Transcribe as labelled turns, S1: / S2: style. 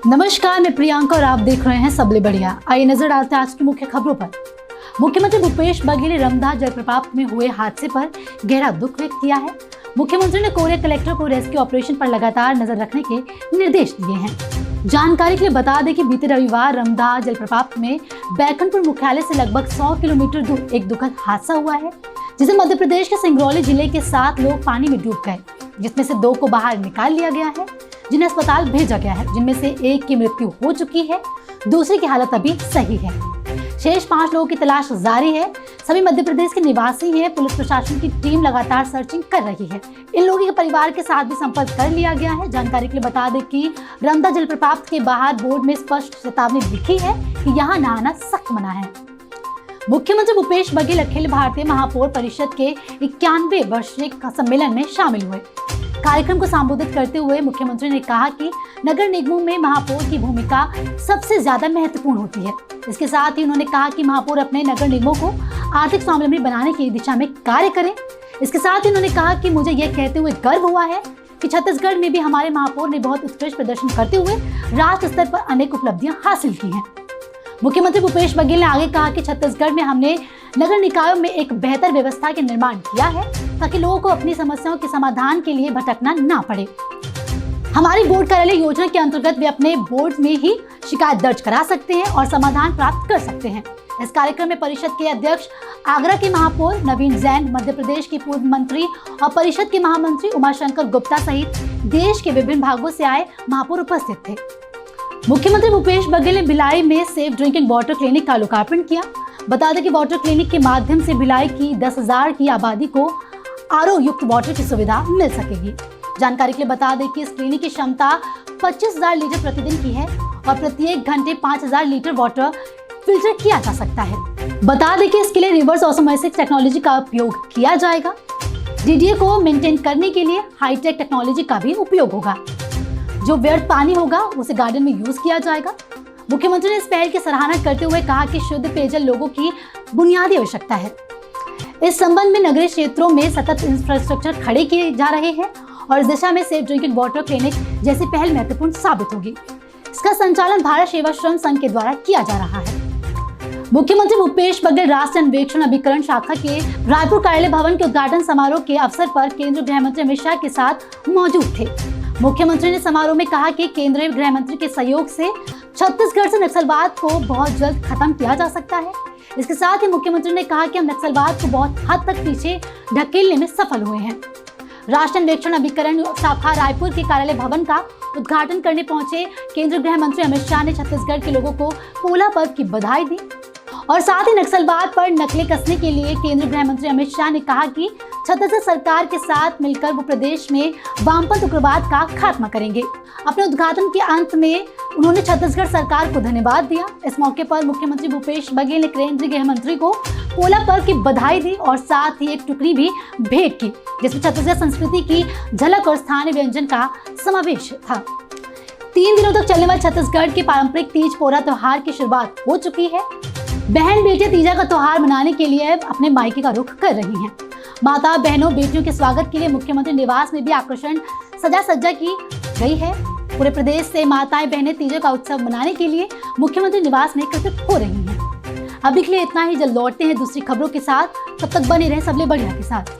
S1: नमस्कार, मैं प्रियंका और आप देख रहे हैं सबले बढ़िया। आइए नजर डालते हैं आज की मुख्य खबरों पर। मुख्यमंत्री भूपेश बघेल ने रमदा जलप्रपात में हुए हादसे पर गहरा दुख व्यक्त किया है। मुख्यमंत्री ने कोरिया कलेक्टर को रेस्क्यू ऑपरेशन पर लगातार नजर रखने के निर्देश दिए हैं। जानकारी के लिए बता दें कि बीते रविवार रमदा जलप्रपात में बैकुंठपुर मुख्यालय से लगभग 100 किलोमीटर दूर एक दुखद हादसा हुआ है, जिसे मध्य प्रदेश के सिंगरौली जिले के 7 लोग पानी में डूब गए, जिसमें से 2 को बाहर निकाल लिया गया है, जिन्हें अस्पताल भेजा गया है, जिनमें से 1 की मृत्यु हो चुकी है, दूसरे की हालत अभी सही है। शेष 5 लोगों की तलाश जारी है। सभी मध्य प्रदेश के निवासी हैं। पुलिस प्रशासन की टीम लगातार सर्चिंग कर रही है। इन लोगों के परिवार के साथ भी संपर्क कर लिया गया है। जानकारी के लिए बता दें कि रमदा जलप्रपात के बाहर बोर्ड में स्पष्ट चेतावनी लिखी है कि यहाँ नहाना सख्त मना है। मुख्यमंत्री भूपेश बघेल अखिल भारतीय महापौर परिषद के 91वें वार्षिक सम्मेलन में शामिल हुए। कार्यक्रम को संबोधित करते हुए मुख्यमंत्री ने कहा कि नगर निगमों में महापौर की भूमिका सबसे ज्यादा महत्वपूर्ण होती है। इसके साथ ही उन्होंने कहा कि महापौर अपने नगर निगमों को आर्थिक स्वावलंबी बनाने की दिशा में कार्य करें। इसके साथ ही उन्होंने कहा कि मुझे यह कहते हुए गर्व हुआ है कि छत्तीसगढ़ में भी हमारे महापौर ने बहुत उत्कृष्ट प्रदर्शन करते हुए राष्ट्र स्तर पर अनेक उपलब्धियां हासिल की हैं। मुख्यमंत्री भूपेश बघेल ने आगे कहा कि छत्तीसगढ़ में हमने नगर निकायों में एक बेहतर व्यवस्था के निर्माण किया है, ताकि लोगों को अपनी समस्याओं के समाधान के लिए भटकना ना पड़े। हमारी बोर्ड कार्यालय योजना के अंतर्गत वे अपने बोर्ड में ही शिकायत दर्ज करा सकते हैं और समाधान प्राप्त कर सकते हैं। इस कार्यक्रम में परिषद के अध्यक्ष, आगरा के महापौर नवीन जैन, मध्य प्रदेश के पूर्व मंत्री और परिषद के महामंत्री उमाशंकर गुप्ता सहित देश के विभिन्न भागों से आए महापौर उपस्थित थे। मुख्यमंत्री भूपेश बघेल ने भिलाई में सेफ ड्रिंकिंग वाटर क्लिनिक का लोकार्पण किया। बता दें कि वाटर क्लिनिक के माध्यम से भिलाई की 10,000 की आबादी को आरओ युक्त वाटर की सुविधा मिल सकेगी। जानकारी के लिए बता दें कि इस क्लिनिक की क्षमता 25,000 लीटर प्रतिदिन की है और प्रत्येक घंटे 5,000 लीटर वाटर फिल्टर किया जा सकता है। बता दें कि इसके लिए रिवर्स ऑस्मोसिस टेक्नोलॉजी का उपयोग किया जाएगा। डीडीए को मेंटेन करने के लिए हाईटेक टेक्नोलॉजी का भी उपयोग होगा। जो व्यर्थ पानी होगा उसे गार्डन में यूज किया जाएगा। मुख्यमंत्री ने इस पहल की सराहना करते हुए कहा कि शुद्ध पेयजल लोगों की बुनियादी आवश्यकता है। इस संबंध में नगरीय क्षेत्रों में सतत इंफ्रास्ट्रक्चर खड़े किए जा रहे हैं और इस दिशा में सेफ ड्रिंकिंग वाटर क्लिनिक जैसी पहल महत्वपूर्ण साबित होगी। इसका संचालन भारत सेवाश्रम संघ के द्वारा किया जा रहा है। मुख्यमंत्री भूपेश बघेल राष्ट्रीय अन्वेषण अभिकरण शाखा के रायपुर कार्यालय भवन के उद्घाटन समारोह के अवसर पर केंद्रीय गृह मंत्री अमित शाह के साथ मौजूद थे। मुख्यमंत्री ने समारोह में कहा कि केंद्रीय गृह मंत्री के सहयोग से छत्तीसगढ़ से नक्सलवाद को बहुत जल्द खत्म किया जा सकता है। इसके साथ ही मुख्यमंत्री ने कहा कि हम नक्सलवाद को बहुत हद तक पीछे ढकेलने में सफल हुए हैं। राष्ट्रीय अन्वेषण अभिकरण शाखा रायपुर के कार्यालय भवन का उद्घाटन करने पहुंचे केंद्रीय गृह मंत्री अमित शाह ने छत्तीसगढ़ के लोगों को पोला पर्व की बधाई दी और साथ ही नक्सलवाद पर नकलें कसने के लिए केंद्रीय गृह मंत्री अमित शाह ने कहा कि छत्तीसगढ़ सरकार के साथ मिलकर वो प्रदेश में वामपंथ उग्रवाद का खात्मा करेंगे। अपने उद्घाटन के अंत में उन्होंने छत्तीसगढ़ सरकार को धन्यवाद दिया। इस मौके पर मुख्यमंत्री भूपेश बघेल ने केंद्रीय गृह मंत्री को पोला पर्व की बधाई दी और साथ ही एक टुकड़ी भी भेंट की, जिसमें छत्तीसगढ़ संस्कृति की झलक और स्थानीय व्यंजन का समावेश था। 3 दिनों तक चलने वाले छत्तीसगढ़ के पारंपरिक तीज पोरा त्योहार की शुरुआत हो चुकी है। बहन बेटियां तीजा का त्योहार मनाने के लिए अपने मायके का रुख कर रही हैं। माता बहनों बेटियों के स्वागत के लिए मुख्यमंत्री निवास में भी आकर्षण सज्जा की गई है। पूरे प्रदेश से माताएं बहनें तीजा का उत्सव मनाने के लिए मुख्यमंत्री निवास में एकत्रित हो रही हैं। अभी के लिए इतना ही। जल्द लौटते हैं दूसरी खबरों के साथ। तब तक बने रहें सबले बढ़िया के साथ।